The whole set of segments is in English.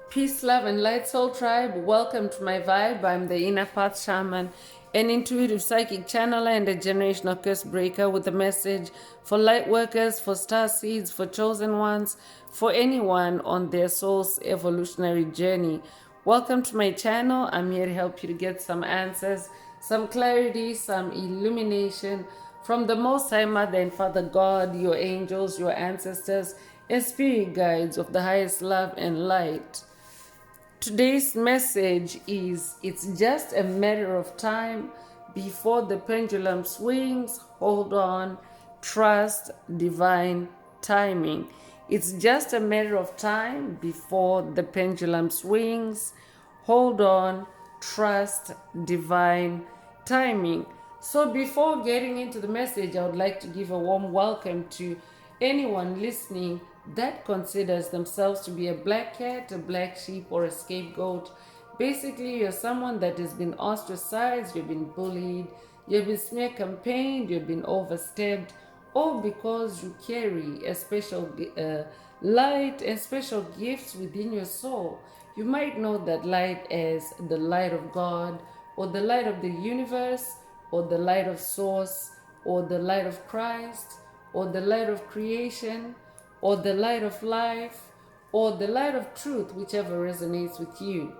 Peace, love, and light soul tribe. Welcome to my vibe. I'm the Inner Path Shaman, an intuitive psychic channeler and a generational curse breaker with a message for light workers, for star seeds, for chosen ones, for anyone on their soul's evolutionary journey. Welcome to my channel. I'm here to help you to get some answers, some clarity, some illumination from the Most High Mother and Father God, your angels, your ancestors, and spirit guides of the highest love and light. Today's message is it's just a matter of time before the pendulum swings. Hold on, trust divine timing. It's just a matter of time before the pendulum swings. Hold on, trust divine timing. So, before getting into the message, I would like to give a warm welcome to anyone listening that considers themselves to be a black cat, a black sheep, or a scapegoat. Basically, you're someone that has been ostracized, you've been bullied, you've been smear campaigned, you've been overstepped, all because you carry a special light and special gifts within your soul. You might know that light as the light of God, or the light of the universe, or the light of source, or the light of Christ, or the light of creation, or the light of life, or the light of truth, whichever resonates with you.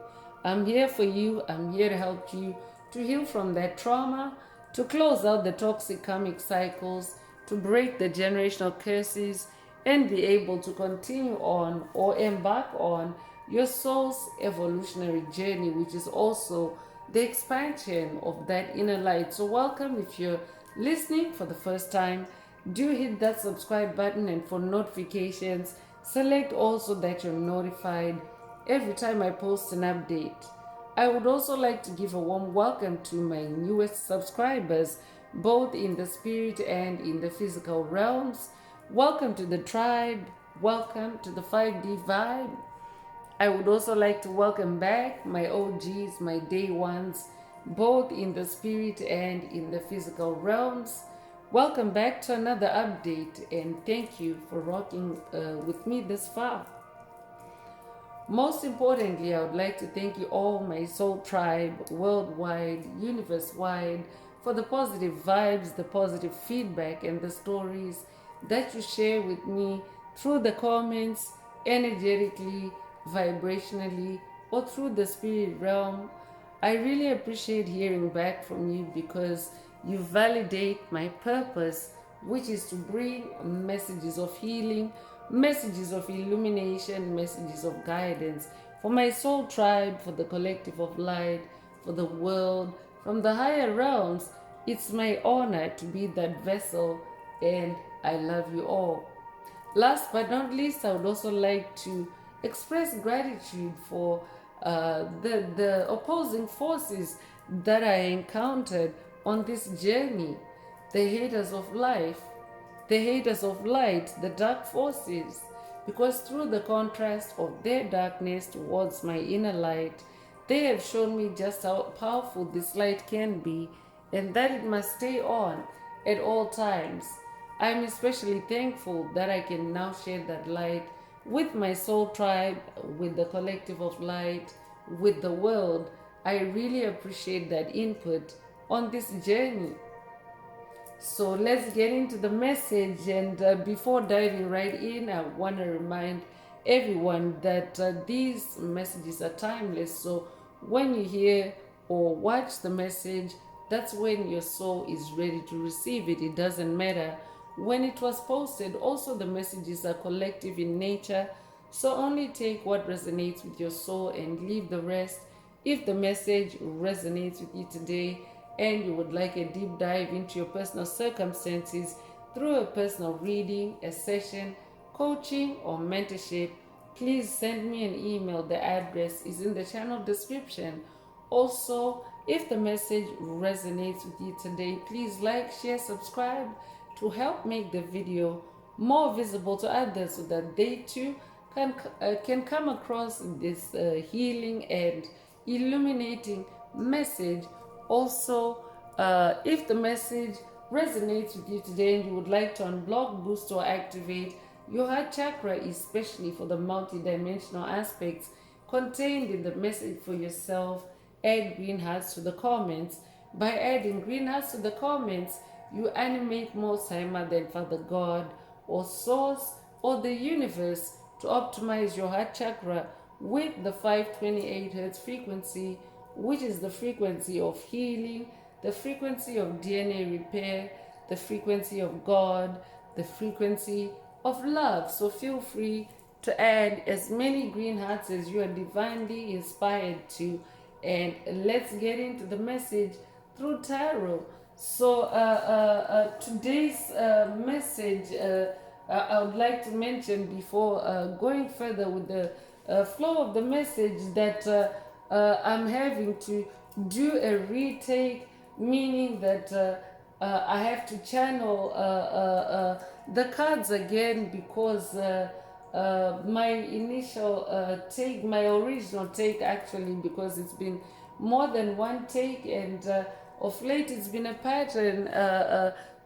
I'm here for you. I'm here to help you to heal from that trauma, to close out the toxic karmic cycles, to break the generational curses, and be able to continue on or embark on your soul's evolutionary journey, which is also the expansion of that inner light. So, welcome if you're listening for the first time. Do hit that subscribe button, and for notifications, select also that you're notified every time I post an update. I would also like to give a warm welcome to my newest subscribers, both in the spirit and in the physical realms. Welcome to the tribe. Welcome to the 5D vibe. I would also like to welcome back my OGs, my day ones, both in the spirit and in the physical realms. Welcome back to another update, and thank you for rocking with me this far. Most importantly, I would like to thank you all, my soul tribe, worldwide, universe wide, for the positive vibes, the positive feedback, and the stories that you share with me through the comments, energetically, vibrationally, or through the spirit realm. I really appreciate hearing back from you because you validate my purpose, which is to bring messages of healing, messages of illumination, messages of guidance for my soul tribe, for the collective of light, for the world, from the higher realms. It's my honor to be that vessel, and I love you all. Last but not least, I would also like to express gratitude for the opposing forces that I encountered on this journey, the haters of life, the haters of light, the dark forces, because through the contrast of their darkness towards my inner light, they have shown me just how powerful this light can be and that it must stay on at all times. I'm especially thankful that I can now share that light with my soul tribe, with the collective of light, with the world. I really appreciate that input on this journey. So let's get into the message. And before diving right in, I want to remind everyone that these messages are timeless. So when you hear or watch the message, that's when your soul is ready to receive it. It doesn't matter when it was posted. Also, the messages are collective in nature. So only take what resonates with your soul and leave the rest. If the message resonates with you today, and you would like a deep dive into your personal circumstances through a personal reading, a session, coaching, or mentorship, please send me an email. The address is in the channel description. Also, if the message resonates with you today, please like, share, subscribe to help make the video more visible to others so that they too can come across this healing and illuminating message. Also, if the message resonates with you today and you would like to unblock, boost, or activate your heart chakra, especially for the multidimensional aspects contained in the message for yourself, add green hearts to the comments. By adding green hearts to the comments, you animate Most High Mother and Father God or Source or the universe to optimize your heart chakra with the 528 Hz frequency, which is the frequency of healing, the frequency of DNA repair, the frequency of God, the frequency of love. So feel free to add as many green hearts as you are divinely inspired to. And let's get into the message through tarot. So today's message I would like to mention before going further with the flow of the message that I'm having to do a retake, meaning that I have to channel the cards again because my initial take, my original take actually, because it's been more than one take, and of late it's been a pattern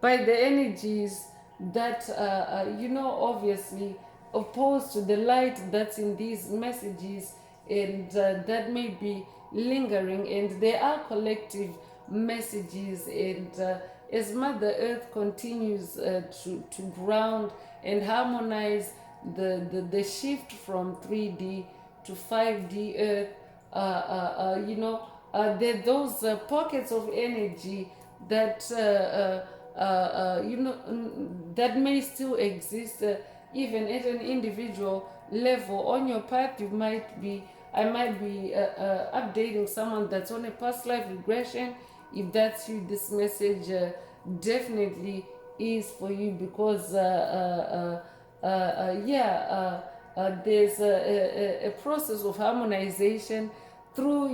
by the energies that obviously opposed to the light that's in these messages, and that may be lingering, and there are collective messages, and as Mother Earth continues to ground and harmonize the shift from 3D to 5D Earth, there are those pockets of energy that that may still exist even at an individual level. On your path, I might be updating someone that's on a past life regression. If that's you, this message definitely is for you, because there's a process of harmonization through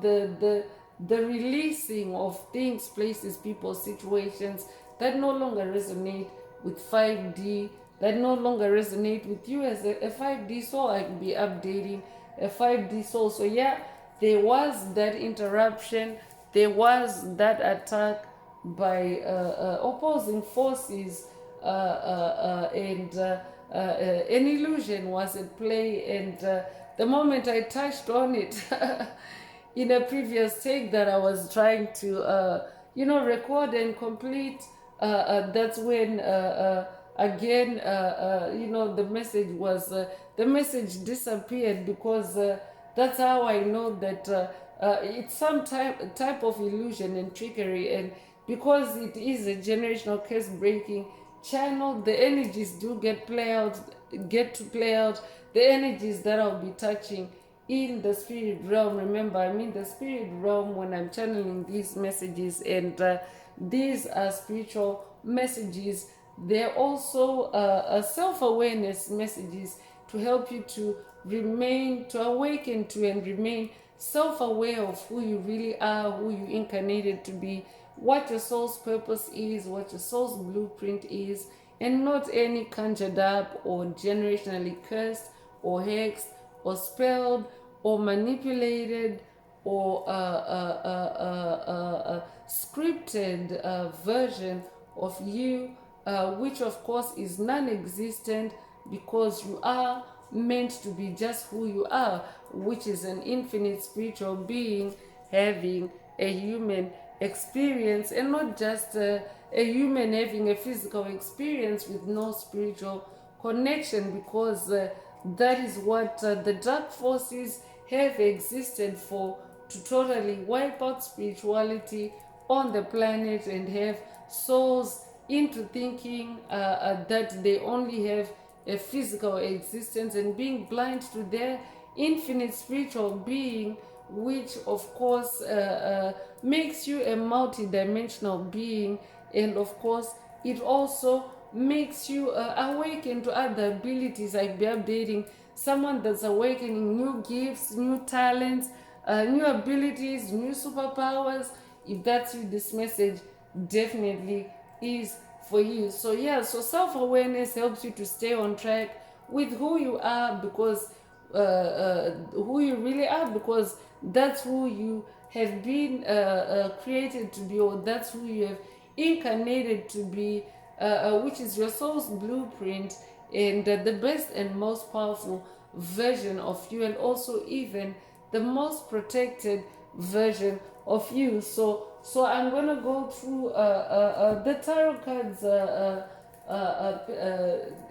the releasing of things, places, people, situations that no longer resonate with 5D, that no longer resonate with you as a 5D soul. I can be updating a 5D soul. So yeah, there was that interruption, there was that attack by opposing forces, and an illusion was at play, and the moment I touched on it in a previous take that I was trying to record and complete, that's when again the message was the message disappeared, because that's how I know that it's some type of illusion and trickery, and because it is a generational curse breaking channel, the energies do get to play out the energies that I'll be touching in the spirit realm. Remember, I'm in the spirit realm when I'm channeling these messages, and these are spiritual messages. They're also self-awareness messages to help you to awaken to and remain self-aware of who you really are, who you incarnated to be, what your soul's purpose is, what your soul's blueprint is, and not any conjured up or generationally cursed or hexed or spelled or manipulated or scripted version of you, which of course is non-existent, because you are meant to be just who you are, which is an infinite spiritual being having a human experience, and not just a human having a physical experience with no spiritual connection, because that is what the dark forces have existed for, to totally wipe out spirituality on the planet and have souls into thinking that they only have a physical existence, and being blind to their infinite spiritual being, which of course makes you a multi-dimensional being, and of course it also makes you awaken to other abilities, like be updating someone that's awakening new gifts, new talents, new abilities, new superpowers. If that's you, this message definitely is for you. So yeah, so self-awareness helps you to stay on track with who you are, because who you really are, because that's who you have been created to be, or that's who you have incarnated to be, which is your soul's blueprint, and the best and most powerful version of you, and also even the most protected version of you. So I'm gonna go through the tarot cards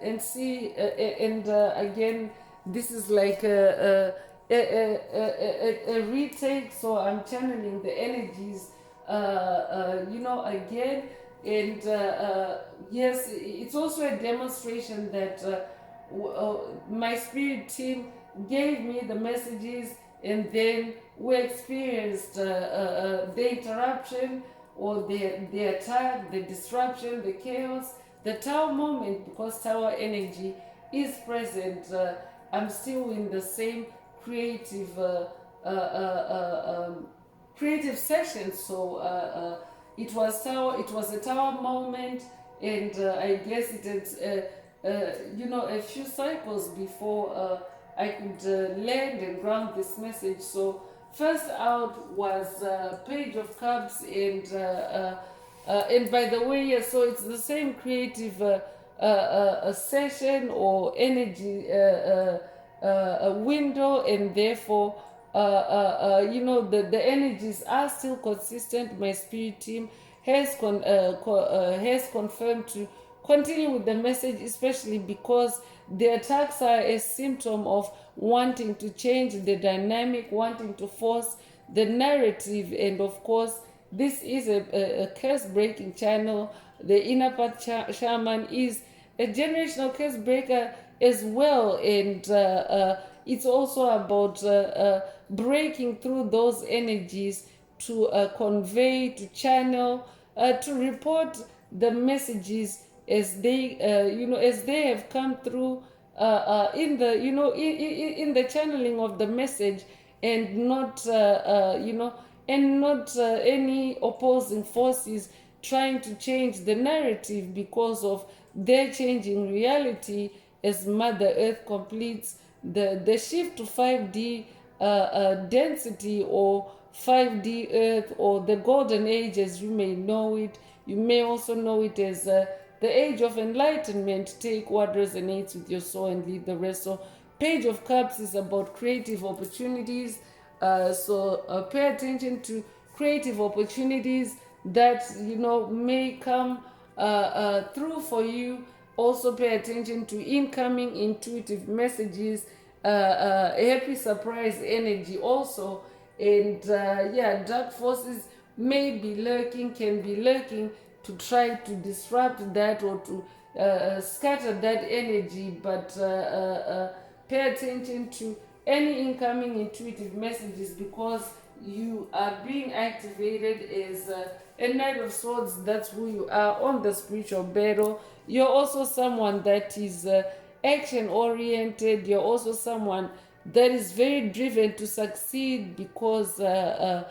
and see, and again, this is like a retake, so I'm channeling the energies again. And yes, it's also a demonstration that my spirit team gave me the messages, and then we experienced the interruption or the attack, the disruption, the chaos, the tower moment, because tower energy is present. I'm still in the same creative creative session. So it was a tower moment, and I guess it had a few cycles before I could land and ground this message. So first out was Page of Cups, and by the way, yeah, so it's the same creative session or energy window, and therefore the energies are still consistent. My spirit team has confirmed to continue with the message, especially because the attacks are a symptom of wanting to change the dynamic, wanting to force the narrative. And of course, this is a curse breaking channel. The inner path shaman is a generational curse breaker as well, and it's also about breaking through those energies to convey, to channel, to report the messages as they as they have come through in the in the channeling of the message, and not any opposing forces trying to change the narrative because of their changing reality as Mother Earth completes the shift to 5D density, or 5D Earth, or the Golden Age as you may know it. You may also know it as the Age of Enlightenment. Take what resonates with your soul and leave the rest. So Page of Cups is about creative opportunities. So pay attention to creative opportunities that may come through for you. Also pay attention to incoming intuitive messages, happy surprise energy also. And dark forces may be lurking, can be lurking to try to disrupt that, or to scatter that energy. But pay attention to any incoming intuitive messages, because you are being activated as a Knight of Swords. That's who you are on the spiritual battle. You're also someone that is action oriented. You're also someone that is very driven to succeed, because you're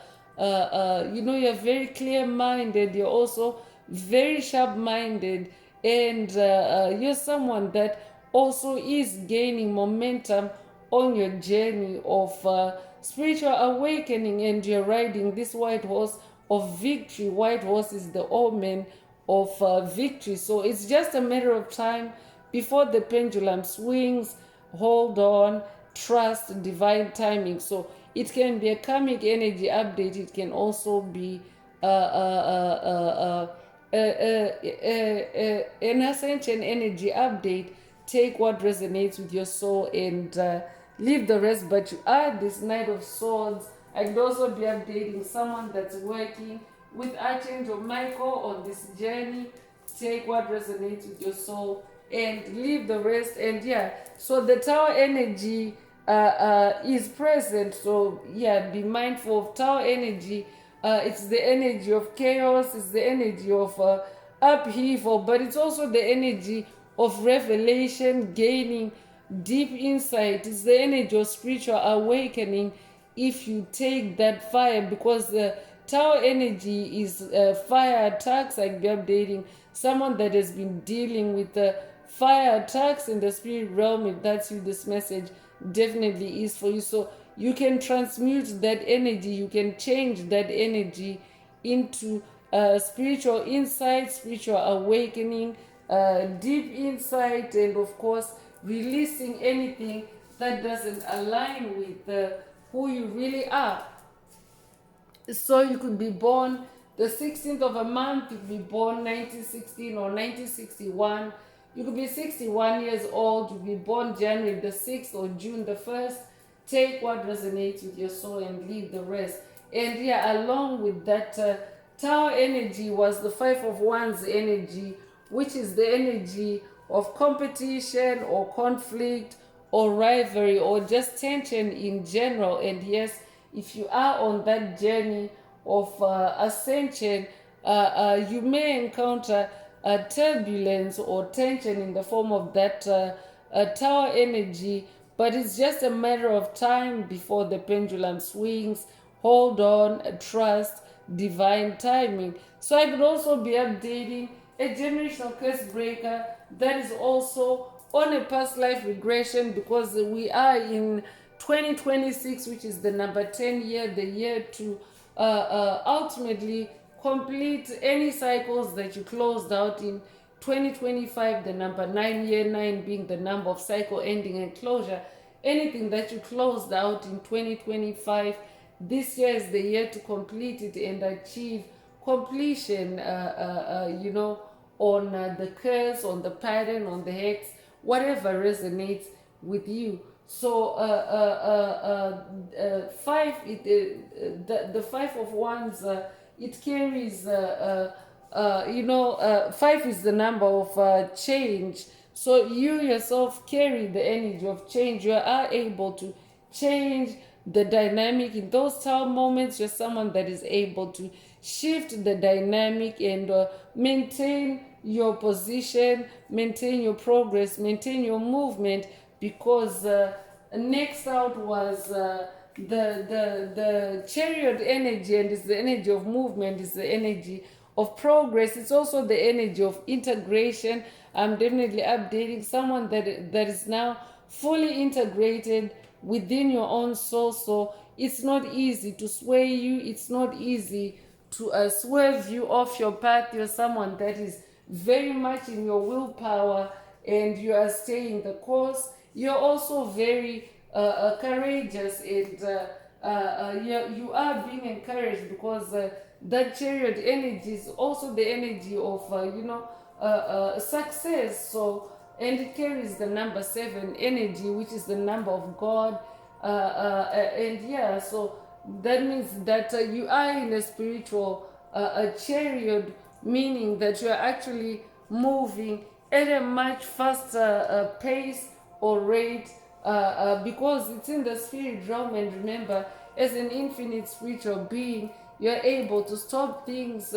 very clear minded. You're also very sharp minded, and you're someone that also is gaining momentum on your journey of spiritual awakening, and you're riding this white horse of victory. White horse is the omen of victory. So it's just a matter of time before the pendulum swings. Hold on, trust divine timing. So it can be a karmic energy update. It can also be an ascension energy update. Take what resonates with your soul and leave the rest. But you are this Knight of Swords. I could also be updating someone that's working with Archangel Michael on this journey. Take what resonates with your soul and leave the rest. And so the tower energy is present. So be mindful of tower energy. It's the energy of chaos. It's the energy of upheaval, but it's also the energy of revelation, gaining deep insight. It's the energy of spiritual awakening if you take that fire, because the tower energy is fire attacks. I'll be updating someone that has been dealing with fire attacks in the spirit realm. If that's you, this message definitely is for you. So you can transmute that energy, you can change that energy into spiritual insight, spiritual awakening, deep insight, and of course releasing anything that doesn't align with who you really are. So you could be born the 16th of a month, you could be born 1916 or 1961. You could be 61 years old, you could be born January the 6th or June the 1st. Take what resonates with your soul and leave the rest. And yeah, along with that, Tower energy was the Five of Wands energy, which is the energy of competition or conflict or rivalry or just tension in general. And yes, if you are on that journey of ascension, you may encounter turbulence or tension in the form of that tower energy, but it's just a matter of time before the pendulum swings. Hold on, trust divine timing. So I could also be updating a generational curse breaker that is also on a past life regression, because we are in 2026, which is the number 10 year, the year to ultimately complete any cycles that you closed out in 2025, the number 9 year, 9 being the number of cycle ending and closure. Anything that you closed out in 2025, this year is the year to complete it and achieve completion, on the curse, on the pattern, on the hex, whatever resonates with you. So the Five of Wands, it carries, five is the number of change. So you yourself carry the energy of change. You are able to change the dynamic in those tough moments. You're someone that is able to shift the dynamic and maintain your position, maintain your progress, maintain your movement, because next out was the chariot energy, and it's the energy of movement, it's the energy of progress. It's also the energy of integration. I'm definitely updating someone that is now fully integrated within your own soul. So it's not easy to sway you, it's not easy to swerve you off your path. You're someone that is very much in your willpower and you are staying the course. You're also very courageous, and you are being encouraged, because that chariot energy is also the energy of success. So, and it carries the number 7 energy, which is the number of God. And yeah, so that means that you are in a spiritual a chariot, meaning that you are actually moving at a much faster pace or rate, because it's in the spirit realm. And remember, as an infinite spiritual being, you're able to stop things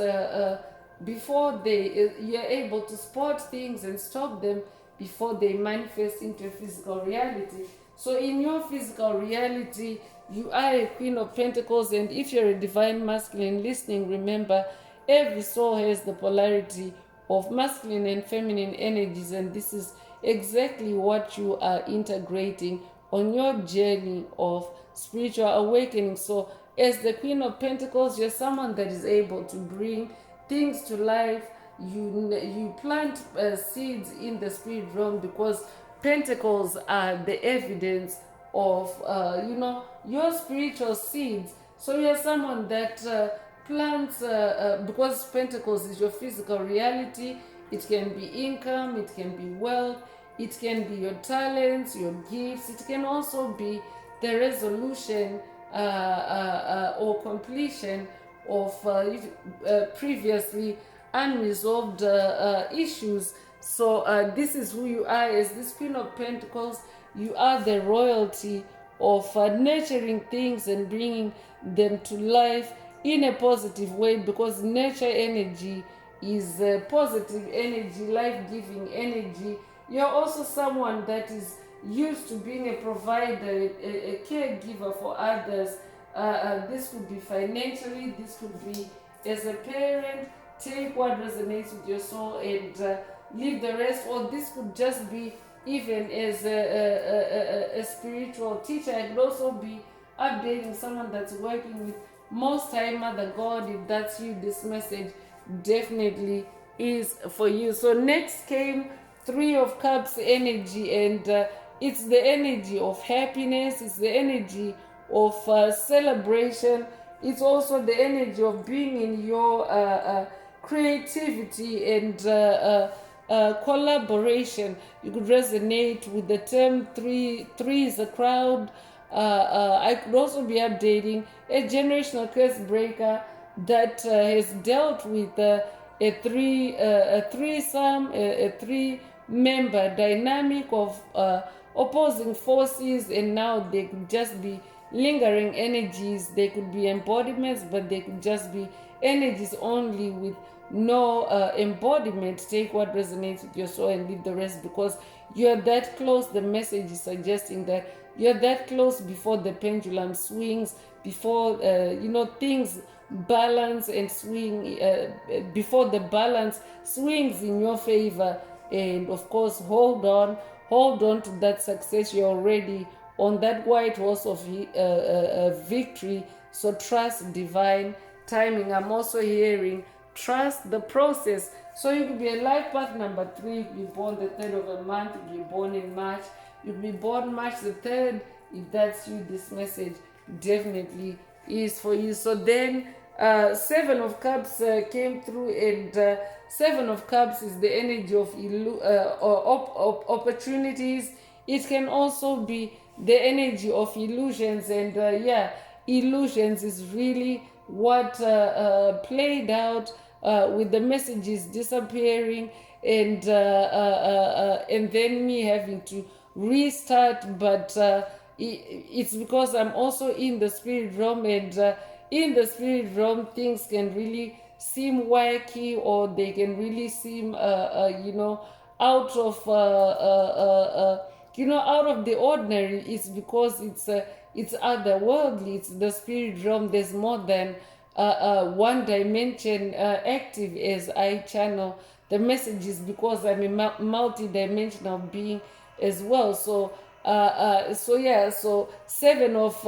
before you're able to spot things and stop them before they manifest into a physical reality. So in your physical reality, you are a Queen of Pentacles, and if you're a divine masculine listening, remember, every soul has the polarity of masculine and feminine energies, and this is exactly what you are integrating on your journey of spiritual awakening. So as the Queen of Pentacles, you're someone that is able to bring things to life. You plant seeds in the spirit realm, because pentacles are the evidence of your spiritual seeds. So you're someone that plants, because pentacles is your physical reality. It can be income, it can be wealth, it can be your talents, your gifts. It can also be the resolution or completion of previously unresolved issues. So this is who you are as this Queen of Pentacles. You are the royalty of nurturing things and bringing them to life in a positive way, because nature energy is positive energy, life-giving energy. You're also someone that is used to being a provider, a caregiver for others. This could be financially, this could be as a parent. Take what resonates with your soul and leave the rest. Or this could just be even as a spiritual teacher. I could also be updating someone that's working with Most High Mother God. If that's you, this message definitely is for you. So next came Three of Cups energy, and it's the energy of happiness, it's the energy of celebration, it's also the energy of being in your creativity and collaboration. You could resonate with the term three is a crowd. I could also be updating a generational curse breaker that has dealt with a threesome, a three member dynamic of opposing forces, and now they could just be lingering energies. They could be embodiments, but they could just be energies only with no embodiment. Take what resonates with your soul and leave the rest, because you're that close. The message is suggesting that you're that close before the pendulum swings, before things balance and swing, before the balance swings in your favor. And of course, hold on to that success. You're already on that white horse of victory. So trust divine timing. I'm also hearing trust the process. So you could be a life path number 3. You could be born the 3rd of a month. You could be born in March. You could be born March the 3rd. If that's you, this message definitely is for you. So then 7 of Cups came through, and 7 of Cups is the energy of opportunities. It can also be the energy of illusions, and illusions is really what played out with the messages disappearing, and then me having to restart. But it's because I'm also in the spirit realm, and in the spirit realm things can really seem wacky, or they can really seem out of out of the ordinary. It's because it's otherworldly. It's the spirit realm. There's more than one dimension active as I channel the messages, because I'm a multi-dimensional being as well. So so 7 of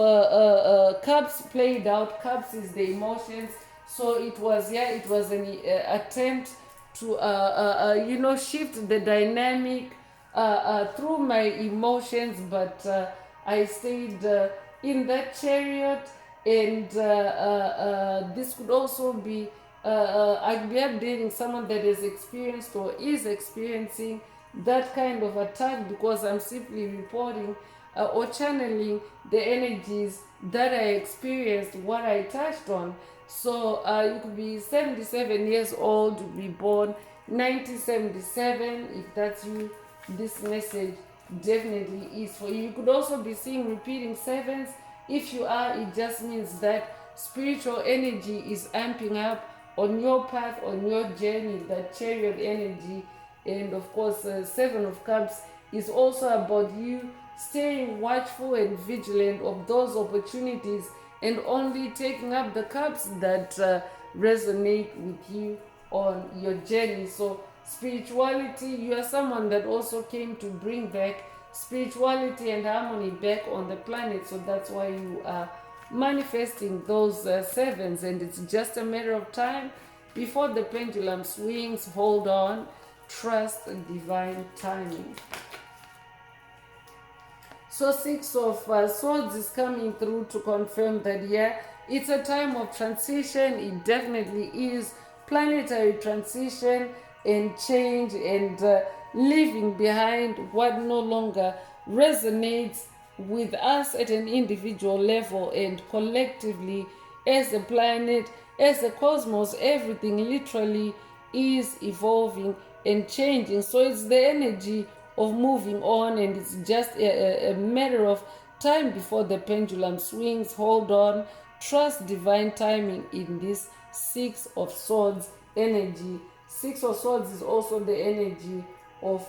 Cups played out. Cups is the emotions. So it was an attempt to shift the dynamic through my emotions, but I stayed in that chariot. And this could also be I'd be updating someone that has experienced or is experiencing that kind of attack, because I'm simply reporting or channeling the energies that I experienced, what I touched on. So you could be 77 years old, to be born 1977. If that's you, this message definitely is for you. You could also be seeing repeating sevens. If you are, it just means that spiritual energy is amping up on your path, on your journey, that chariot energy. And of course, 7 of Cups is also about you staying watchful and vigilant of those opportunities, and only taking up the cups that resonate with you on your journey. So spirituality, you are someone that also came to bring back spirituality and harmony back on the planet. So that's why you are manifesting those sevens, and it's just a matter of time before the pendulum swings. Hold on, trust divine timing. So 6 of Swords is coming through to confirm that it's a time of transition. It definitely is planetary transition and change, and leaving behind what no longer resonates with us at an individual level, and collectively as a planet, as a cosmos. Everything literally is evolving and changing. So it's the energy of moving on, and it's just a matter of time before the pendulum swings. Hold on, trust divine timing in this 6 of Swords energy. 6 of Swords is also the energy of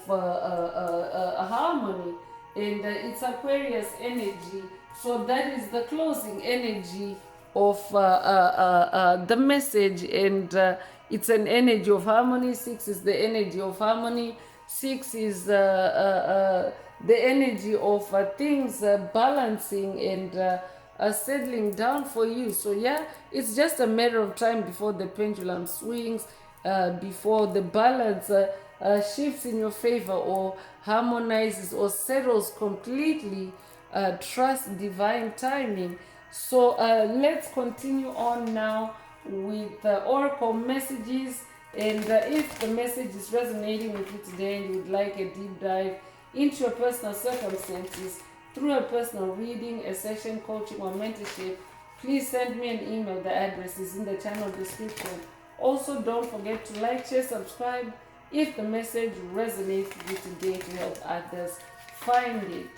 harmony, and it's Aquarius energy. So that is the closing energy of the message, and it's an energy of harmony. 6 is the energy of harmony. 6 is the energy of things balancing and settling down for you. So it's just a matter of time before the pendulum swings, before the balance shifts in your favor or harmonizes or settles completely, trust divine timing. So let's continue on now with the oracle messages. And if the message is resonating with you today and you would like a deep dive into your personal circumstances through a personal reading, a session, coaching, or mentorship, please send me an email. The address is in the channel description. Also, don't forget to like, share, subscribe if the message resonates with you today to help others find it.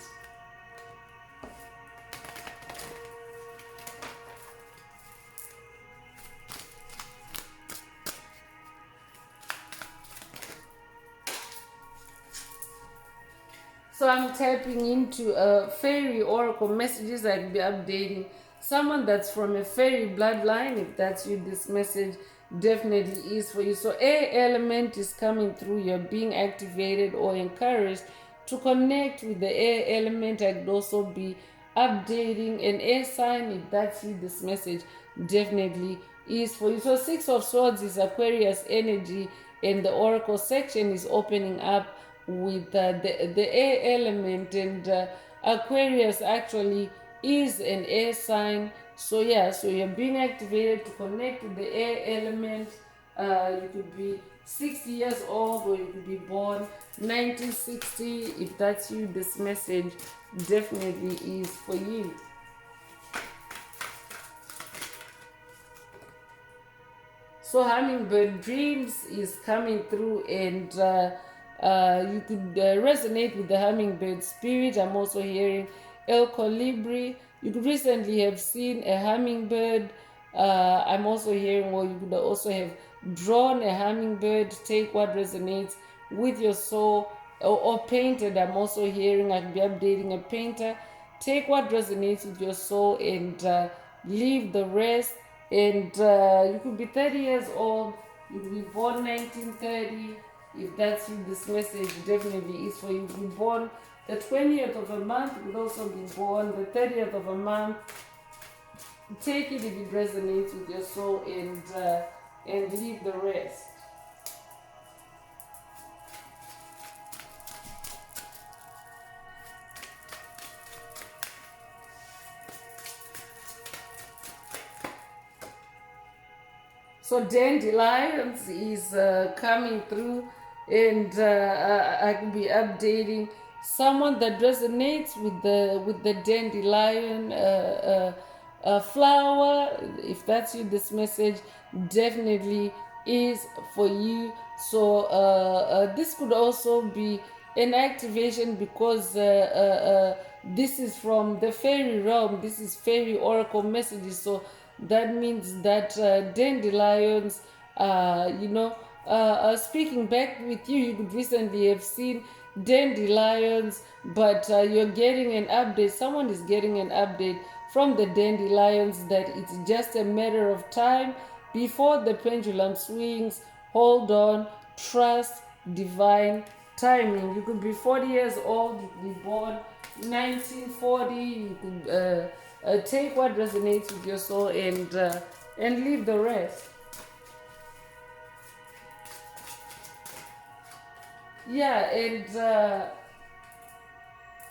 So I'm tapping into fairy oracle messages. I'll be updating someone that's from a fairy bloodline. If that's you, this message definitely is for you. So air element is coming through. You're being activated or encouraged to connect with the air element. I could also be updating an air sign. If that's you, this message definitely is for you. So Six of Swords is Aquarius energy, and the oracle section is opening up with the air element, and Aquarius actually is an air sign. So yeah, so you're being activated to connect with the air element. You could be 60 years old or you could be born 1960. If that's you, this message definitely is for you. So hummingbird dreams is coming through, and you could resonate with the hummingbird spirit. I'm also hearing El Colibri. You could recently have seen a hummingbird. I'm also hearing, or you could also have drawn a hummingbird. Take what resonates with your soul, or painted. I'm also hearing I could be updating a painter. Take what resonates with your soul and leave the rest. And you could be 30 years old. You could be born 1930. If that's you, this message definitely is for you. You could be born the 20th of a month. You could also be born the 30th of a month. Take it if it resonates with your soul, and leave the rest. So dandelions is coming through, and I could be updating someone that resonates with the dandelion flower. If that's you, this message definitely is for you. So this could also be an activation, because this is from the fairy realm. This is fairy oracle messages. So that means that dandelions, speaking back with you, you could recently have seen dandelions, but you're getting an update. Someone is getting an update from the dandelions that it's just a matter of time before the pendulum swings. Hold on, trust divine timing. You could be 40 years old, you could be born 1940. You could take what resonates with your soul and leave the rest. Yeah, and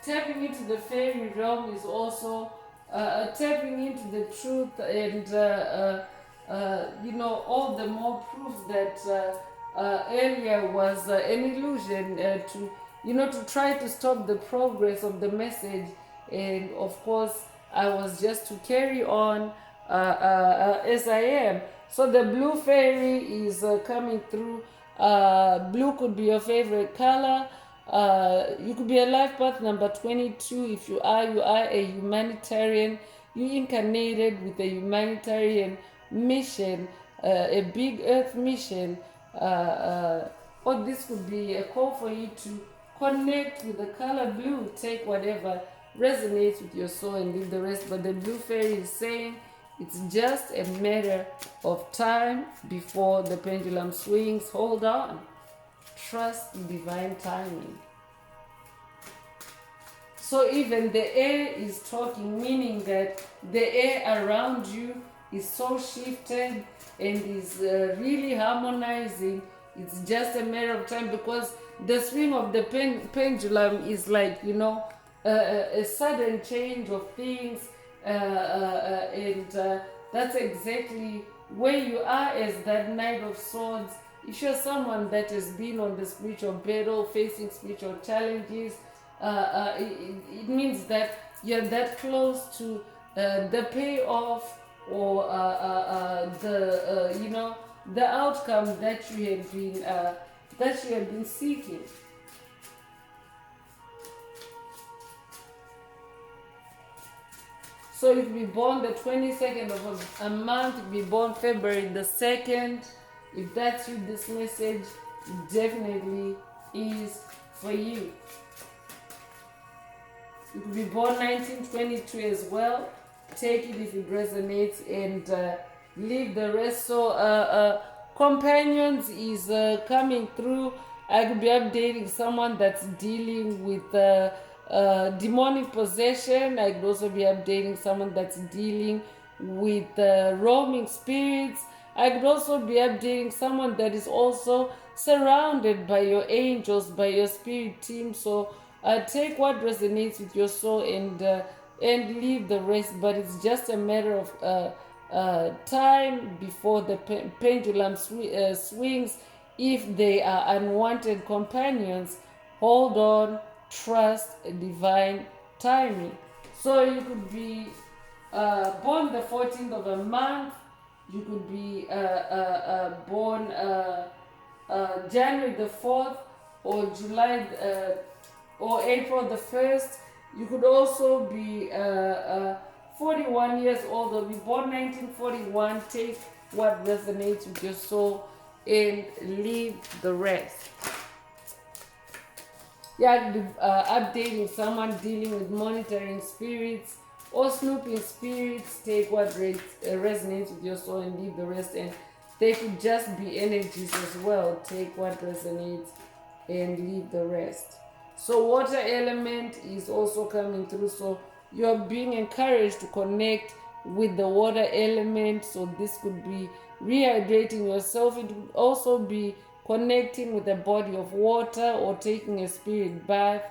tapping into the fairy realm is also tapping into the truth, and all the more proof that earlier was an illusion, to try to stop the progress of the message. And of course, I was just to carry on as I am. So the blue fairy is coming through. Blue could be your favorite color. You could be a life path number 22. If you are a humanitarian. You incarnated with a humanitarian mission, a big earth mission. Or this could be a call for you to connect with the color blue. Take whatever resonates with your soul and leave the rest. But the blue fairy is saying it's just a matter of time before the pendulum swings. Hold on. Trust divine timing. So even the air is talking, meaning that the air around you is so shifted and is really harmonizing It's just a matter of time, because the swing of the pendulum is like, a sudden change of things, and that's exactly where you are as that Knight of Swords. If you're someone that has been on the spiritual battle, facing spiritual challenges, it means that you're that close to the payoff, or the outcome that you had been seeking. So if you be born the 22nd of a month, if you be born February the 2nd, if that's you, this message definitely is for you. You could be born 1922 as well. Take it if it resonates, and leave the rest. So companions is coming through. I could be updating someone that's dealing with demonic possession. I could also be updating someone that's dealing with roaming spirits. I could also be updating someone that is also surrounded by your angels, by your spirit team. So take what resonates with your soul, and leave the rest. But it's just a matter of time before the pendulum swings. If they are unwanted companions, hold on, trust divine timing. So you could be born the 14th of a month. You could be born January the 4th, or July or April the 1st. You could also be 41 years old, or be born 1941. Take what resonates with your soul and leave the rest. Yeah, updating someone dealing with monitoring spirits or snooping spirits. Take what resonates with your soul and leave the rest. And they could just be energies as well. Take what resonates and leave the rest. So water element is also coming through. So you're being encouraged to connect with the water element. So this could be rehydrating yourself. It could also be connecting with a body of water, or taking a spirit bath.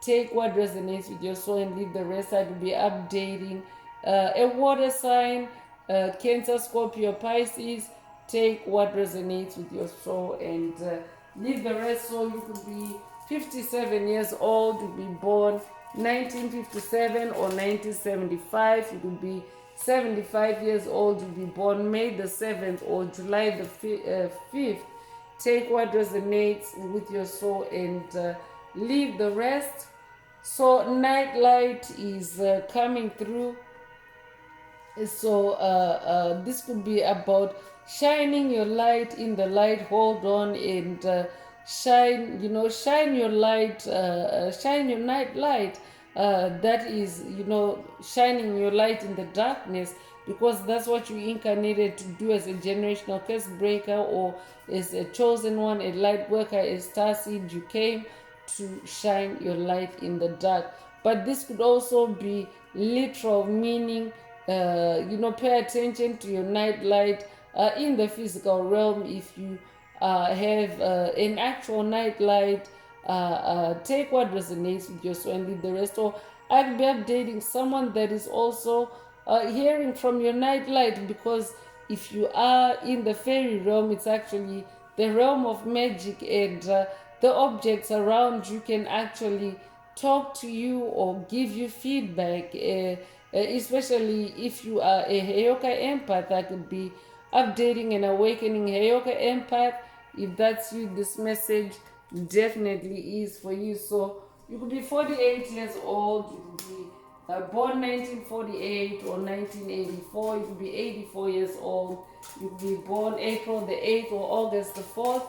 Take what resonates with your soul and leave the rest. I will be updating a water sign, Cancer, Scorpio, Pisces. Take what resonates with your soul and leave the rest. So you could be 57 years old, you could be born 1957 or 1975. You could be 75 years old, you could be born May the 7th or July the 5th. Take what resonates with your soul and leave the rest. So night light is coming through. So this could be about shining your light in the light. Hold on and shine your light, shine your night light. That is, shining your light in the darkness, because that's what you incarnated to do as a generational curse breaker, or as a chosen one, a light worker, a star seed. You came to shine your light in the dark. But this could also be literal, meaning pay attention to your night light in the physical realm. If you have an actual night light, take what resonates with your soul and leave the rest. Or I'll be updating someone that is also hearing from your night light, because if you are in the fairy realm, it's actually the realm of magic, and the objects around you can actually talk to you or give you feedback, especially if you are a Heyoka empath. I could be updating and awakening Heyoka empath. If that's you, this message definitely is for you. So you could be 48 years old, you could be born 1948 or 1984, you could be 84 years old, you could be born April the 8th or August the 4th.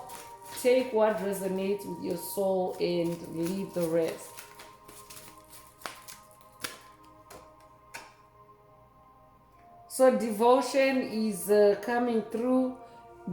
Take what resonates with your soul and leave the rest. So devotion is coming through.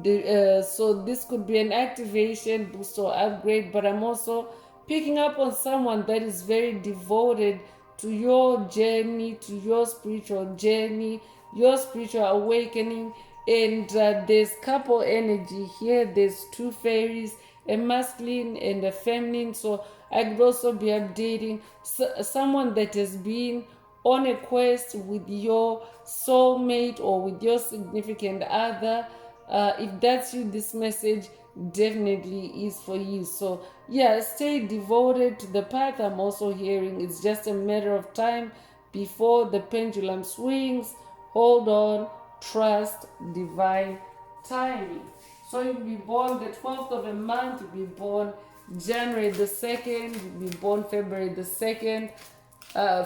So this could be an activation, boost, or upgrade, but I'm also picking up on someone that is very devoted to your journey, to your spiritual journey, your spiritual awakening, And there's couple energy here. There's two fairies, a masculine and a feminine. So I could also be updating someone that has been on a quest with your soulmate or with your significant other. If that's you, this message definitely is for you. So yeah, stay devoted to the path. I'm also hearing it's just a matter of time before the pendulum swings. Hold on, trust divine timing. So you'll be born the 12th of a month, you'll be born January the 2nd, you'll be born February the 2nd,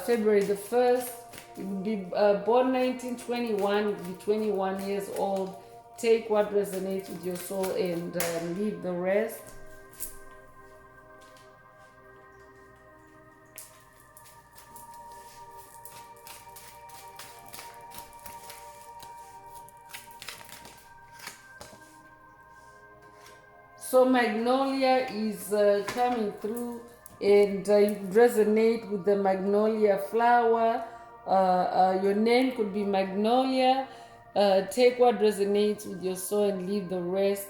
February the 1st, you'll be born 1921, you'll be 21 years old. Take what resonates with your soul and leave the rest. So magnolia is coming through, and you resonate with the magnolia flower. Your name could be Magnolia. Take what resonates with your soul and leave the rest.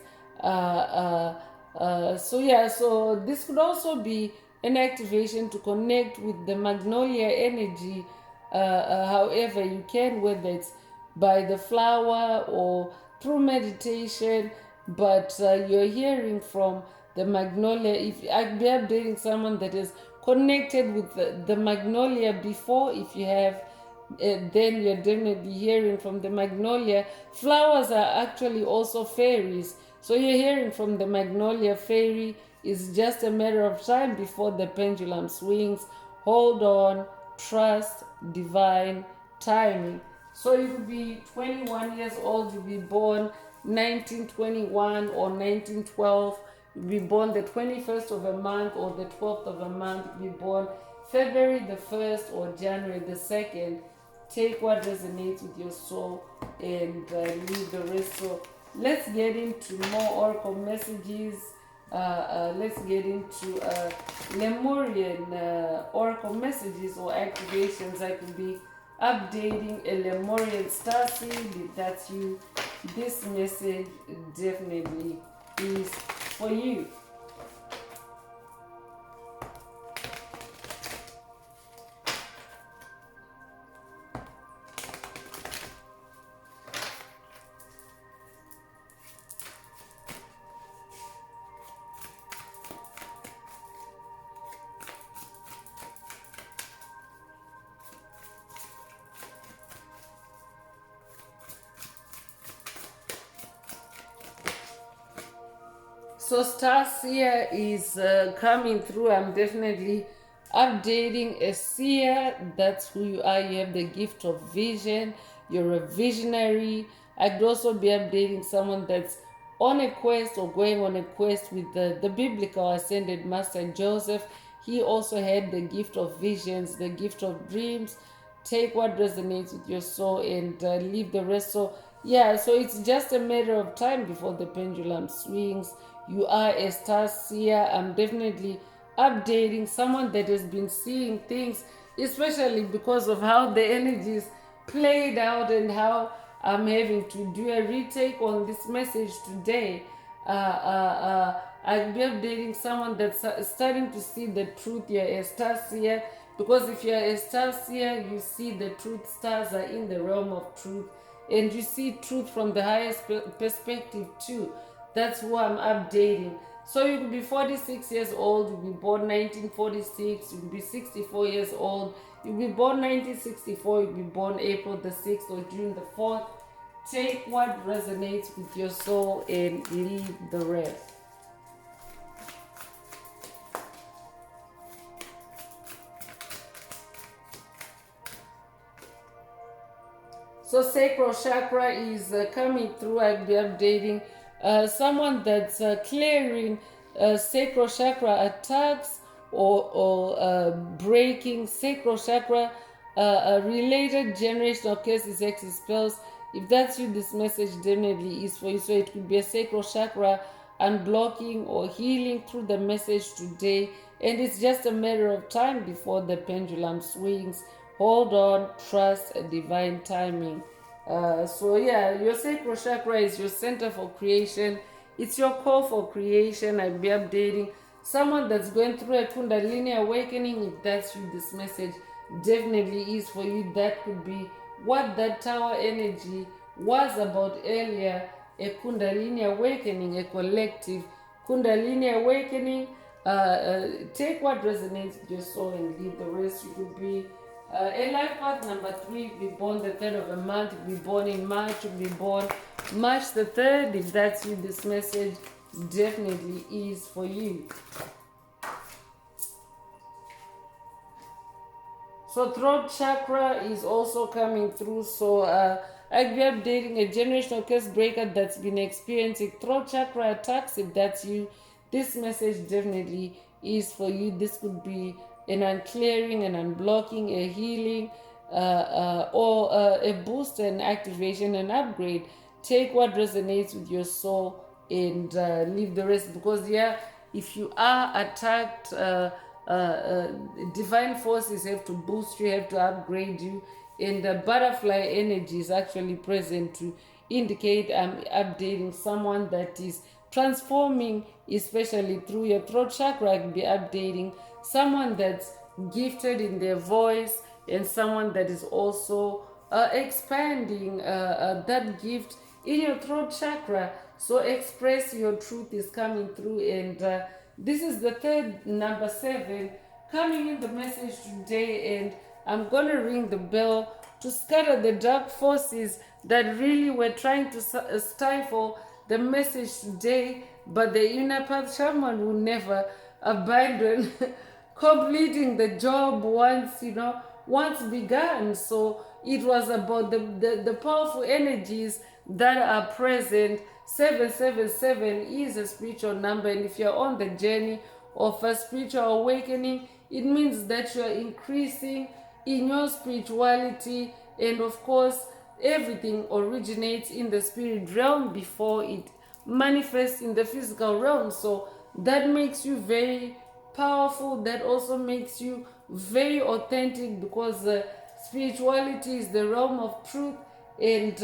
So this could also be an activation to connect with the magnolia energy. However you can, whether it's by the flower or through meditation, but you're hearing from the magnolia. If I'd be updating someone that is connected with the magnolia before, if you have, then you're definitely hearing from the magnolia. Flowers are actually also fairies, so you're hearing from the magnolia fairy. It's just a matter of time before the pendulum swings. Hold on, trust divine timing. So you could be 21 years old, you'll be born 1921 or 1912. You'll be born the 21st of a month or the 12th of a month. You'll be born February the 1st or January the 2nd. Take what resonates with your soul and leave the rest. So let's get into more oracle messages. Let's get into Lemurian oracle messages or activations. I could be updating a Lemurian starseed. If that's you, this message definitely is for you. So star seer is coming through. I'm definitely updating a seer. That's who you are. You have the gift of vision. You're a visionary. I could also be updating someone that's on a quest or going on a quest with the biblical ascended master Joseph. He also had the gift of visions, the gift of dreams. Take what resonates with your soul and leave the rest. So yeah, so it's just a matter of time before the pendulum swings. You are a star seer. I'm definitely updating someone that has been seeing things, especially because of how the energies played out and how I'm having to do a retake on this message today. I'll be updating someone that's starting to see the truth. You're a star seer, because if you're a star seer, you see the truth. Stars are in the realm of truth, and you see truth from the highest perspective too. That's who I'm updating. So you could be 46 years old, you'll be born 1946, you'll be 64 years old, you'll be born 1964, you'll be born April the 6th or June the 4th. Take what resonates with your soul and leave the rest. So sacral chakra is coming through. I'll be updating someone that's clearing sacral chakra attacks or breaking sacral chakra related generational curses, hexes, spells. If that's you, this message definitely is for you. So it could be a sacral chakra unblocking or healing through the message today, and it's just a matter of time before the pendulum swings. Hold on, trust a divine timing. So yeah, your sacral chakra is your center for creation. It's your call for creation. I'll be updating someone that's going through a Kundalini awakening. If that's you, this message definitely is for you. That could be what that tower energy was about earlier. A Kundalini awakening, a collective Kundalini awakening. Take what resonates with your soul and leave the rest. You could be a life path number 3, be born the 3rd of a month, be born in March, be born March the 3rd. If that's you, this message definitely is for you. So throat chakra is also coming through. So I'll be updating a generational curse breaker that's been experiencing throat chakra attacks. If that's you, this message definitely is for you. This could be an unclearing, an unblocking, a healing, or a boost, an activation, an upgrade. Take what resonates with your soul and leave the rest. Because yeah, if you are attacked, divine forces have to boost you, have to upgrade you, and the butterfly energy is actually present to indicate I'm updating someone that is transforming, especially through your throat chakra. I can be updating someone that's gifted in their voice, and someone that is also expanding that gift in your throat chakra. So express your truth is coming through, and this is the third number 7 coming in the message today, and I'm gonna ring the bell to scatter the dark forces that really were trying to stifle the message today, but the inner path shaman will never abandon completing the job once begun. So it was about the powerful energies that are present. 777 is a spiritual number, and if you're on the journey of a spiritual awakening, it means that you're increasing in your spirituality. And of course, everything originates in the spirit realm before it manifests in the physical realm. So that makes you very powerful. That also makes you very authentic, because spirituality is the realm of truth, and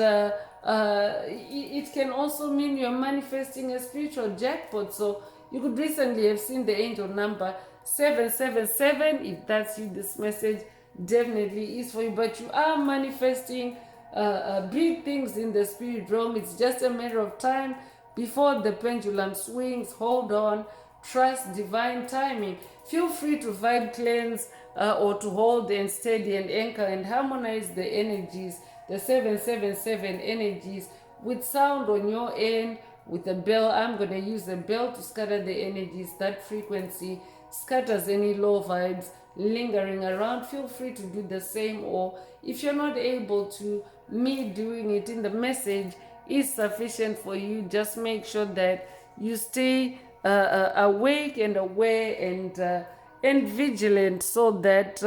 it can also mean you're manifesting a spiritual jackpot. So you could recently have seen the angel number 777. If that's you, this message definitely is for you. But you are manifesting big things in the spirit realm. It's just a matter of time before the pendulum swings. Hold on, trust divine timing. Feel free to vibe cleanse or to hold and steady and anchor and harmonize the energies, the 777 energies, with sound on your end, with a bell. I'm going to use a bell to scatter the energies. That frequency scatters any low vibes lingering around. Feel free to do the same, or if you're not able to, me doing it in the message is sufficient for you. Just make sure that you stay awake and aware and vigilant, so that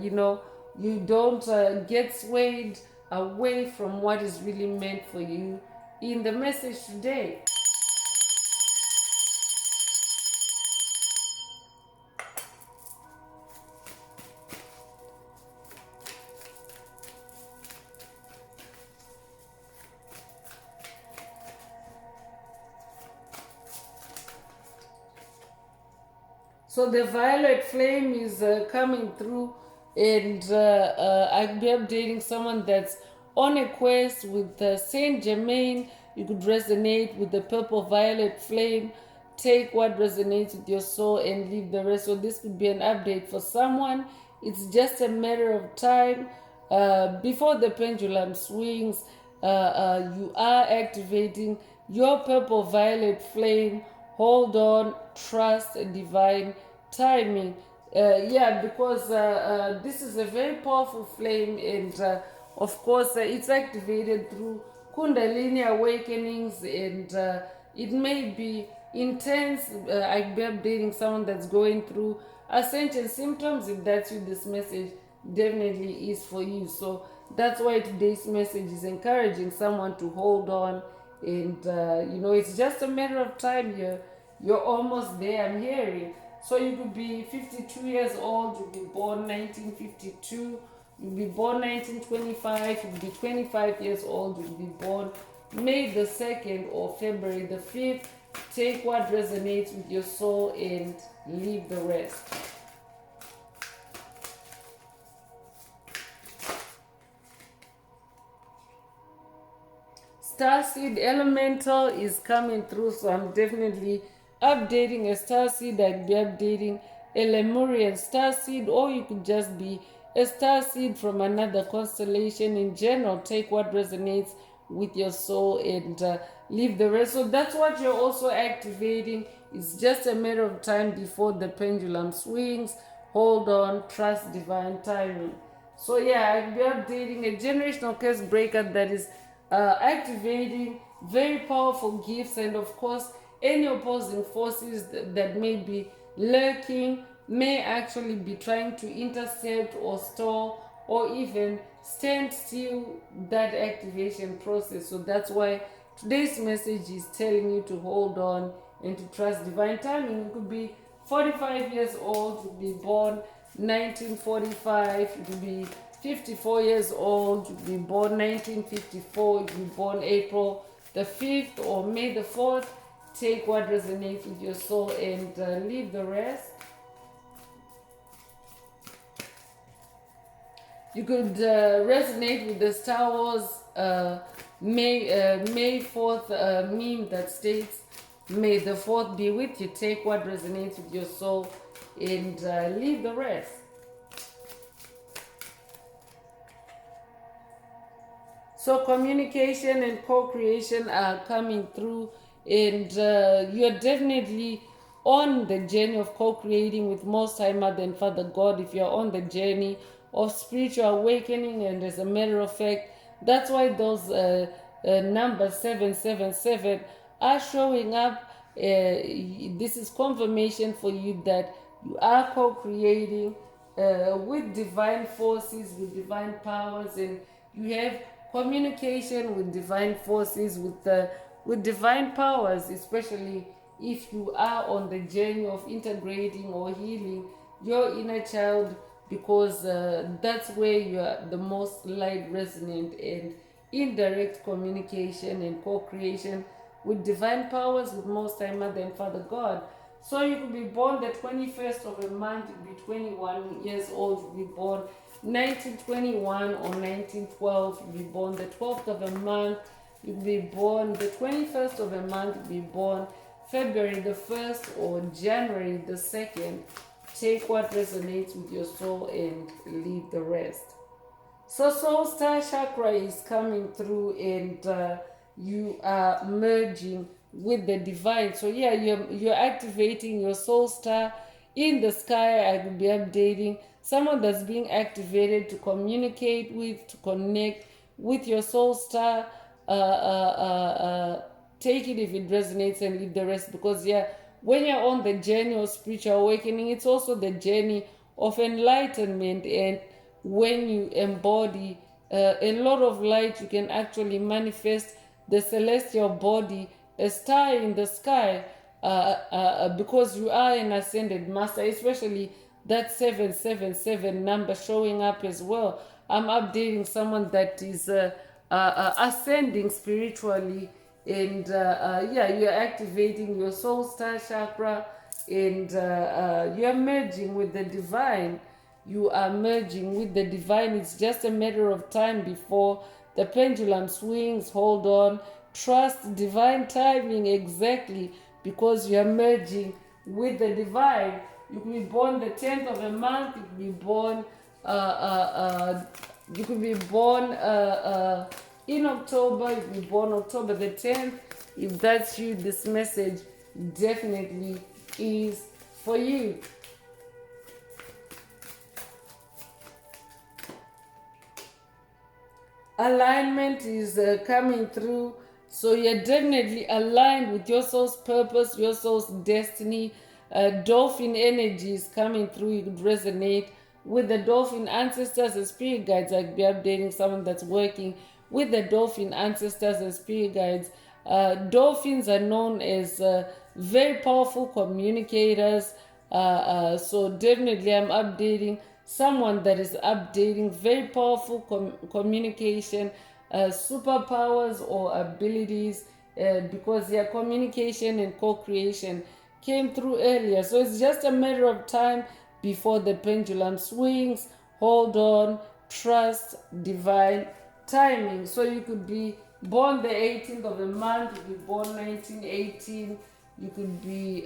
you don't get swayed away from what is really meant for you in the message today. So the violet flame is coming through, and I'll be updating someone that's on a quest with Saint Germain. You could resonate with the purple violet flame. Take what resonates with your soul and leave the rest. So this could be an update for someone. It's just a matter of time before the pendulum swings. You are activating your purple violet flame. Hold on, trust divine timing. Because this is a very powerful flame, and of course it's activated through kundalini awakenings, and it may be intense. I'll be updating someone that's going through ascension symptoms. If that's you, this message definitely is for you. So that's why today's message is encouraging someone to hold on, and it's just a matter of time. You're almost there, I'm hearing. So you could be 52 years old, you could be born 1952, You'll be born 1925, you'll be 25 years old, you'll be born May the 2nd or February the 5th. Take what resonates with your soul and leave the rest. Starseed Elemental is coming through, so I'm definitely updating a starseed. I'd be updating a Lemurian starseed, or you could just be a starseed from another constellation. In general, take what resonates with your soul and leave the rest. So that's what you're also activating. It's just a matter of time before the pendulum swings. Hold on, trust divine timing. So yeah, I'll be updating a generational curse breaker that is activating very powerful gifts, and of course any opposing forces that may be lurking may actually be trying to intercept or stall or even stand still that activation process. So that's why today's message is telling you to hold on and to trust divine timing. You could be 45 years old, you could be born 1945, you could be 54 years old, you'll be born 1954, you'll be born April the 5th or May the 4th. Take what resonates with your soul and leave the rest. You could resonate with the Star Wars May 4th meme that states, May the 4th be with you. Take what resonates with your soul and leave the rest. So communication and co-creation are coming through, and you're definitely on the journey of co-creating with Most High Mother and Father God. If you're on the journey of spiritual awakening, and as a matter of fact, that's why those numbers 777 are showing up. This is confirmation for you that you are co-creating with divine forces, with divine powers, and you have communication with divine forces, with divine powers, especially if you are on the journey of integrating or healing your inner child, because that's where you are the most light resonant, and indirect communication and co-creation with divine powers, with Most High Mother and Father God. So you could be born the 21st of a month, you could be 21 years old, you could be born 1921 or 1912, you be born the 12th of a month, you be born the 21st of a month, you be born February the 1st or January the 2nd. Take what resonates with your soul and leave the rest. So Soul Star Chakra is coming through, and you are merging with the divine. So yeah, you're activating your Soul Star in the sky. I will be updating someone that's being activated to communicate with, to connect with your Soul Star. Take it if it resonates and leave the rest, because yeah, when you're on the journey of spiritual awakening, it's also the journey of enlightenment, and when you embody a lot of light, you can actually manifest the celestial body, a star in the sky, because you are an ascended master, especially that 777 number showing up as well. I'm updating someone that is ascending spiritually, and yeah, you're activating your Soul Star Chakra, and you're merging with the divine. You are merging with the divine. It's just a matter of time before the pendulum swings. Hold on, trust divine timing, exactly, because you are merging with the divine. You could be born the 10th of a month, you could be born in October, you could be born October the 10th. If that's you, this message definitely is for you. Alignment is coming through, so you're definitely aligned with your soul's purpose, your soul's destiny. Dolphin energy is coming through. You could resonate with the dolphin ancestors and spirit guides. I'd be updating someone that's working with the dolphin ancestors and spirit guides. Dolphins are known as very powerful communicators, so definitely I'm updating someone that is updating, very powerful communication, superpowers or abilities, because their communication and co-creation came through earlier. So it's just a matter of time before the pendulum swings. Hold on, trust divine timing. So you could be born the 18th of the month, you could be born 1918, you could be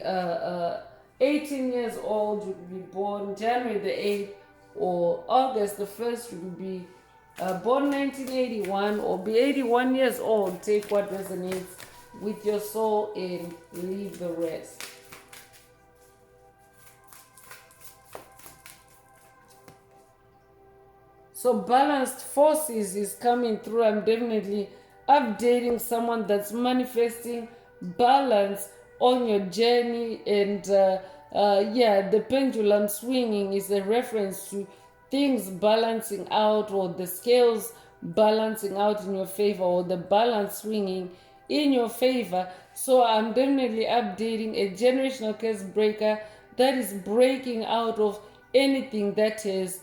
18 years old, you could be born January the 8th or August the 1st, you could be born 1981 or be 81 years old. Take what resonates with your soul and leave the rest. So balanced forces is coming through. I'm definitely updating someone that's manifesting balance on your journey. And yeah, the pendulum swinging is a reference to things balancing out, or the scales balancing out in your favor, or the balance swinging in your favor. So I'm definitely updating a generational curse breaker that is breaking out of anything that is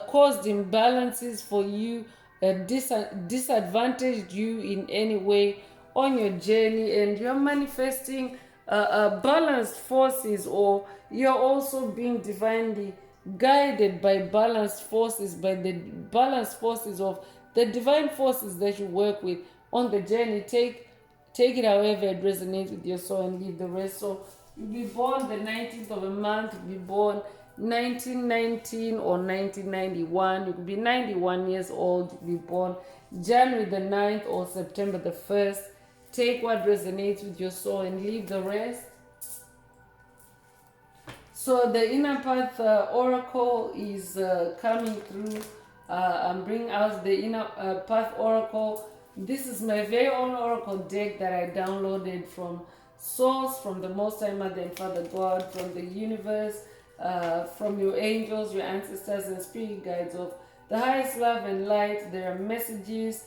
caused imbalances for you, disadvantaged you in any way on your journey, and you're manifesting balanced forces, or you're also being divinely guided by balanced forces, by the balanced forces of the divine forces that you work with on the journey. Take it however it resonates with your soul and leave the rest. So you'll be born the 19th of a month, you'll be born 1919 or 1991, you could be 91 years old, you could be born January the 9th or September the 1st. Take what resonates with your soul and leave the rest. So the inner path oracle is coming through. I'm bringing out the inner path oracle. This is my very own oracle deck that I downloaded from source, from the Most High Mother and Father God, from the universe, from your angels, your ancestors, and spirit guides of the highest love and light. There are messages,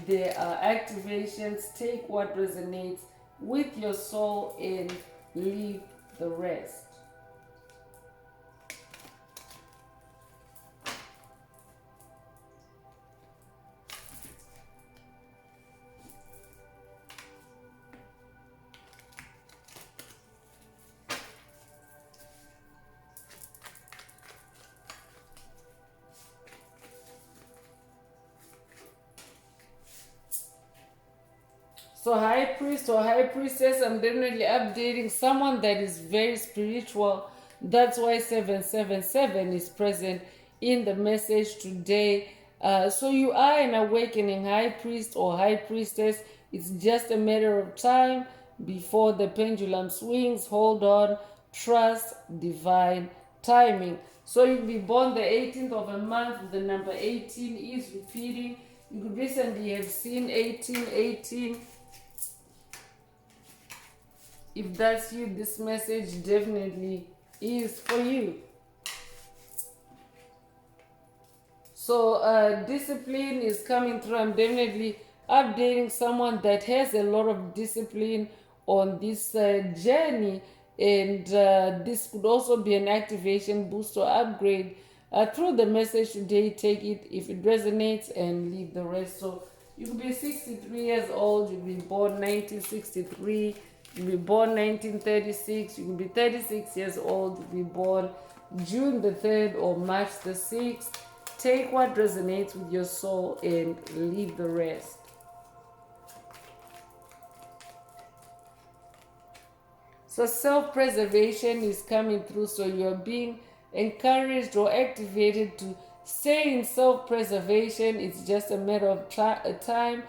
there are activations. Take what resonates with your soul and leave the rest. So high priest or high priestess, I'm definitely updating someone that is very spiritual. That's why 777 is present in the message today. So you are an awakening high priest or high priestess. It's just a matter of time before the pendulum swings. Hold on, trust divine timing. So you'll be born the 18th of a month. The number 18 is repeating. You could recently have seen 1818. If that's you, this message definitely is for you. So discipline is coming through. I'm definitely updating someone that has a lot of discipline on this journey, and this could also be an activation, boost, or upgrade through the message today. Take it if it resonates and leave the rest. So you could be 63 years old, you'll be born 1963, you'll be born 1936, you could be 36 years old, you'll be born June the 3rd or March the 6th. Take what resonates with your soul and leave the rest. So self-preservation is coming through. So you're being encouraged or activated to stay in self-preservation. It's just a matter of time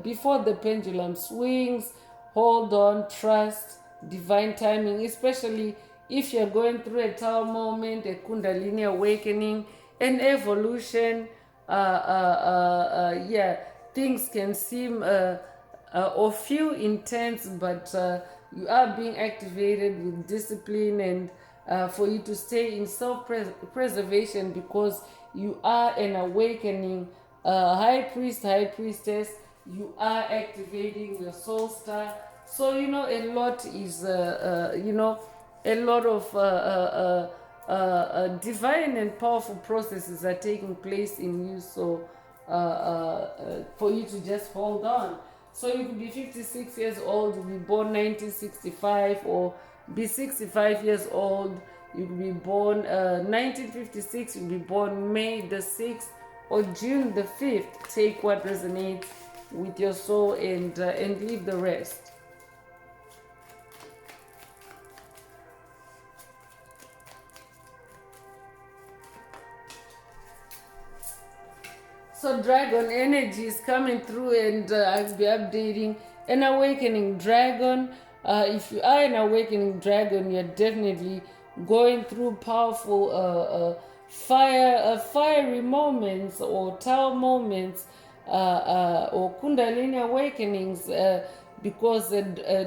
before the pendulum swings. Hold on, trust divine timing, especially if you're going through a Tao moment, a Kundalini awakening, an evolution. Yeah, things can seem or feel intense, but you are being activated with discipline, and for you to stay in self-preservation, because you are an awakening high priest, high priestess. You are activating your soul star. So a lot is a lot of divine and powerful processes are taking place in you. So for you to just hold on. So you could be 56 years old, you be born 1965, or be 65 years old, you could be born 1956, you be born May the 6th or June the 5th. Take what resonates with your soul and leave the rest. So dragon energy is coming through, and I'll be updating an awakening dragon. If you are an awakening dragon, you're definitely going through powerful fiery moments or tower moments, or kundalini awakenings, because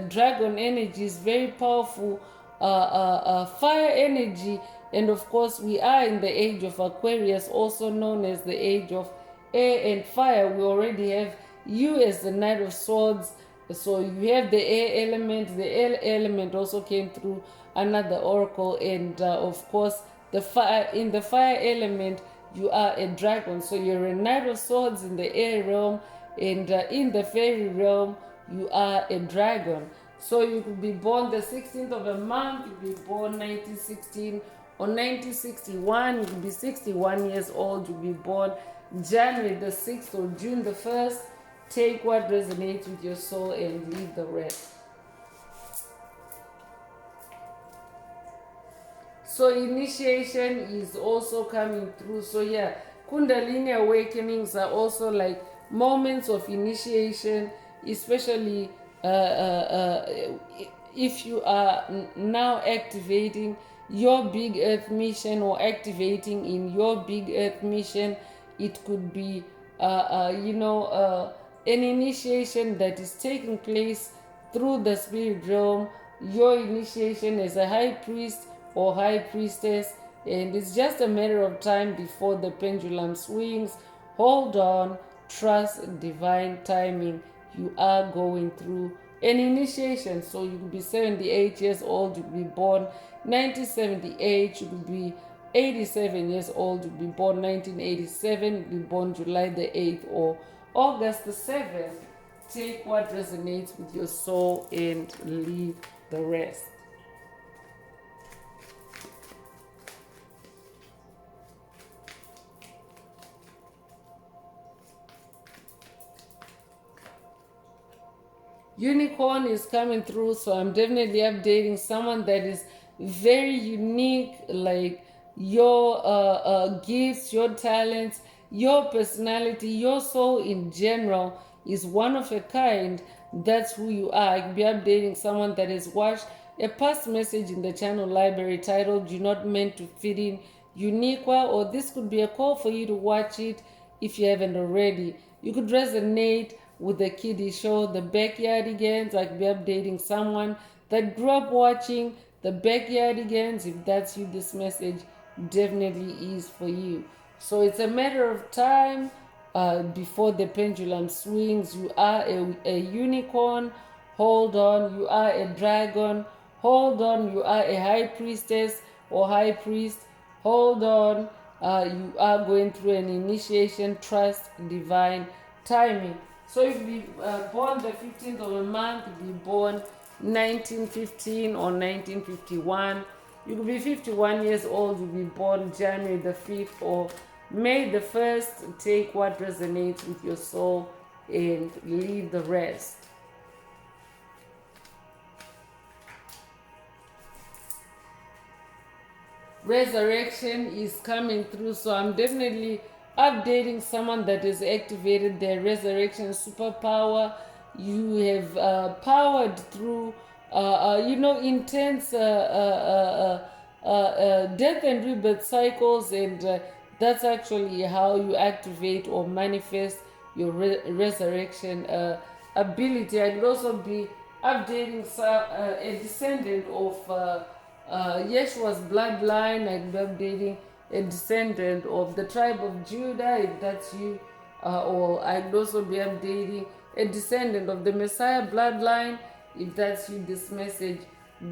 dragon energy is very powerful, fire energy. And of course, we are in the age of Aquarius, also known as the age of air and fire. We already have you as the Knight of Swords, so you have the air element. The air element also came through another oracle, and of course, the fire, in the fire element, you are a dragon. So you're a Knight of Swords in the air realm, and in the fairy realm, you are a dragon. So you could be born the 16th of a month, you could be born 1916 or 1961, you could be 61 years old, you could be born January the 6th or June the 1st. Take what resonates with your soul and leave the rest. So initiation is also coming through. So yeah, Kundalini awakenings are also like moments of initiation, especially if you are now activating your big earth mission or activating in your big earth mission. It could be an initiation that is taking place through the spirit realm, your initiation as a high priest or high priestess, and it's just a matter of time before the pendulum swings. Hold on, trust divine timing. You are going through an initiation. So you could be 78 years old, you could be born 1978, you could be 87 years old, you could be born 1987, you could be born July the 8th or August the 7th. Take what resonates with your soul and leave the rest. Unicorn is coming through, so I'm definitely updating someone that is very unique, like your gifts, your talents, your personality, your soul in general is one of a kind. That's who you are. I could be updating someone that has watched a past message in the channel library titled "You're Not Meant to Fit In Uniqua," or this could be a call for you to watch it if you haven't already. You could resonate with the kiddie show, The Backyardigans. I could be updating someone that grew up watching The Backyardigans. If that's you, this message definitely is for you. So it's a matter of time before the pendulum swings. You are a unicorn. Hold on. You are a dragon. Hold on. You are a high priestess or high priest. Hold on. You are going through an initiation. Trust divine timing. So if you be born the 15th of a month, you be born 1915 or 1951. You could be 51 years old, you be born January the 5th or May the 1st. Take what resonates with your soul and leave the rest. Resurrection is coming through, so I'm definitely updating someone that has activated their resurrection superpower. You have powered through intense death and rebirth cycles, and that's actually how you activate or manifest your resurrection ability. I could also be updating a descendant of Yeshua's bloodline. I'd be updating a descendant of the tribe of Judah, if that's you, or I'd also be updating a descendant of the Messiah bloodline, if that's you. This message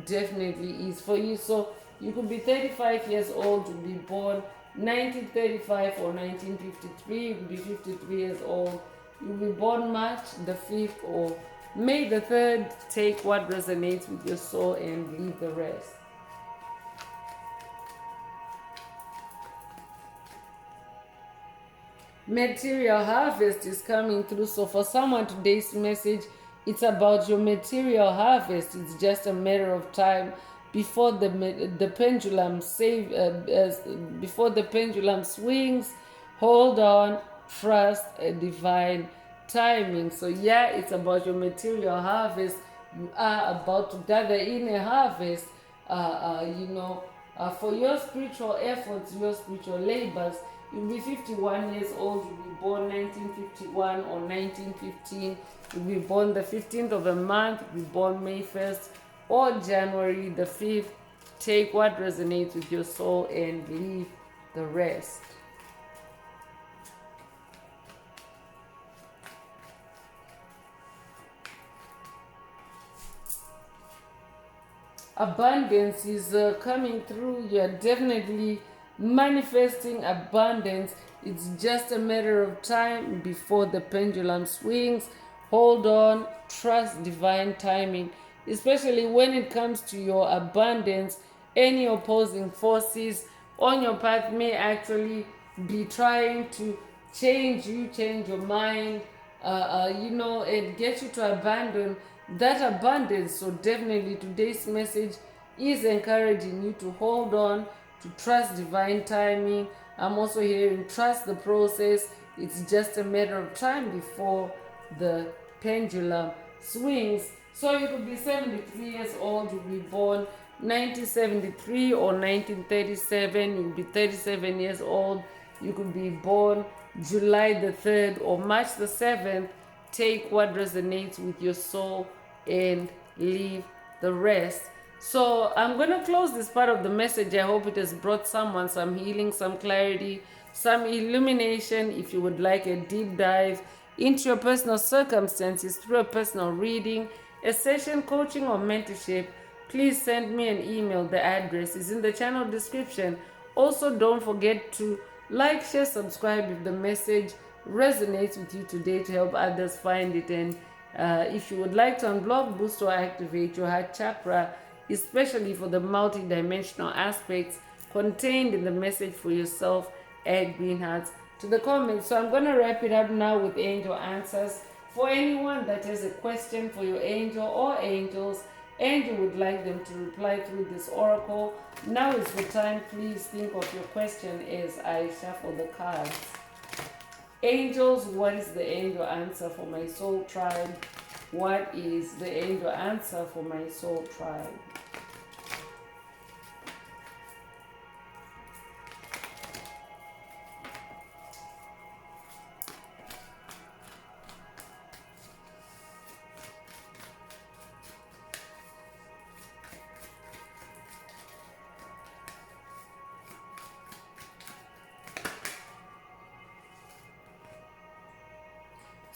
definitely is for you. So You could be 35 years old to be born 1935 or 1953. You could be 53 years old. You'll be born March the 5th or May the 3rd. Take what resonates with your soul and leave the rest. Material harvest is coming through. So for someone, today's message, it's about your material harvest. It's just a matter of time before the pendulum before the pendulum swings. Hold on, trust a divine timing. So yeah, it's about your material harvest. You are about to gather in a harvest. For your spiritual efforts, your spiritual labors. You'll be 51 years old, you'll be born 1951 or 1915, you'll be born the 15th of a month, you'll be born May 1st or January the 5th. Take what resonates with your soul and leave the rest. Abundance is coming through. You're definitely manifesting abundance. It's just a matter of time before the pendulum swings. Hold on, trust divine timing, especially when it comes to your abundance. Any opposing forces on your path may actually be trying to change your mind, and get you to abandon that abundance. So definitely today's message is encouraging you to hold on, to trust divine timing. I'm also hearing trust the process. It's just a matter of time before the pendulum swings. So you could be 73 years old, you'll be born 1973 or 1937, you'll be 37 years old. You could be born July the 3rd or March the 7th. Take what resonates with your soul and leave the rest. So I'm going to close this part of the message. I hope it has brought someone some healing, some clarity, some illumination. If you would like a deep dive into your personal circumstances through a personal reading, a session, coaching, or mentorship, please send me an email. The address is in the channel description. Also, don't forget to like, share, subscribe if the message resonates with you today to help others find it. And if you would like to unblock, boost, or activate your heart chakra, especially for the multi-dimensional aspects contained in the message for yourself, add green hearts to the comments. So I'm going to wrap it up now with angel answers. For anyone that has a question for your angel or angels and you would like them to reply through this oracle, now is the time. Please think of your question as I shuffle the cards. Angels, what is the angel answer for my soul tribe? What is the angel answer for my soul tribe?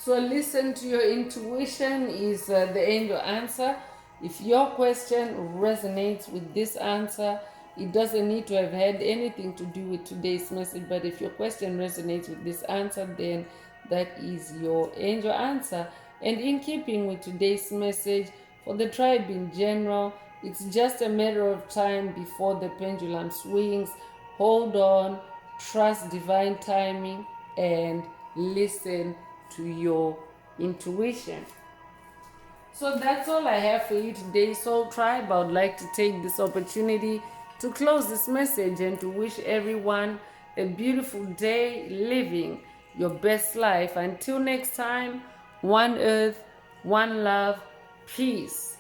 So listen to your intuition is the angel answer. If your question resonates with this answer, it doesn't need to have had anything to do with today's message, but if your question resonates with this answer, then that is your angel answer. And in keeping with today's message, for the tribe in general, it's just a matter of time before the pendulum swings. Hold on, trust divine timing, and listen to your intuition. So that's all I have for you today, Soul Tribe. I would like to take this opportunity to close this message and to wish everyone a beautiful day living your best life. Until next time, one earth, one love, peace.